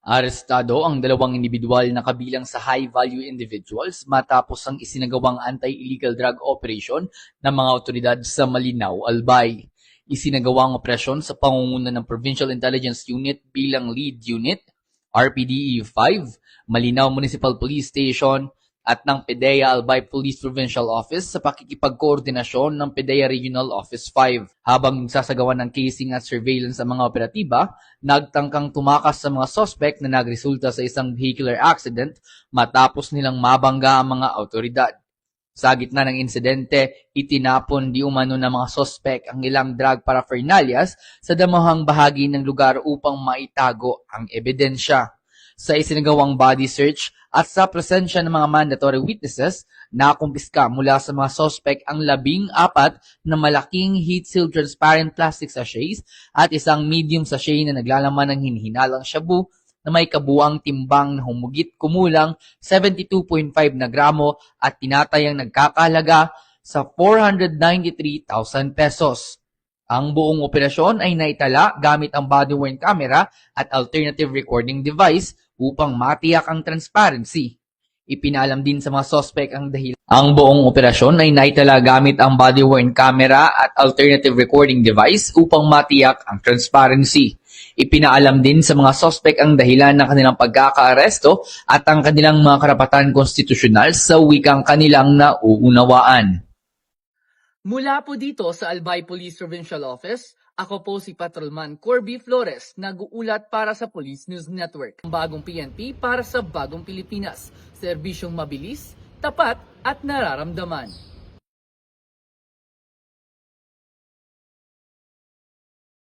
Arestado ang dalawang individual na kabilang sa high-value individuals matapos ang isinagawang anti-illegal drug operation ng mga otoridad sa Malinao, Albay. Isinagawang operasyon sa pangunguna ng Provincial Intelligence Unit bilang lead unit, RPDE-5, Malinao Municipal Police Station, at ng PDEA Albay Police Provincial Office sa pakikipagkoordinasyon ng PDEA Regional Office 5. Habang nagsasagawa ng casing at surveillance sa mga operatiba, nagtangkang tumakas sa mga suspect na nagresulta sa isang vehicular accident matapos nilang mabangga ang mga autoridad. Sa gitna ng insidente, itinapon di umano ng mga suspect ang ilang drug paraphernalias sa damuhang bahagi ng lugar upang maitago ang ebidensya. Sa isinagawang body search at sa presensya ng mga mandatory witnesses, nakumpiska mula sa mga suspect ang 14 na malaking heat-sealed transparent plastic sachets at isang medium sachet na naglalaman ng hinihinalang shabu na may kabuang timbang na humigit kumulang 72.5 na gramo at tinatayang nagkakahalaga sa 493,000 pesos. Ang buong operasyon ay naitala gamit ang body-worn camera at alternative recording device upang matiyak ang transparency. Ipinalam din sa mga suspect ang dahilan. Ang buong operasyon ay naitala gamit ang body-worn camera at alternative recording device upang matiyak ang transparency. Ipinaalam din sa mga suspect ang dahilan ng kanilang pagkakaaresto at ang kanilang mga karapatan konstitusyonal sa wikang kanilang nauunawaan. Mula po dito sa Albay Police Provincial Office, ako po si Patrolman Corby Flores, nag-uulat para sa Police News Network. Ang bagong PNP para sa bagong Pilipinas, serbisyong mabilis, tapat at nararamdaman.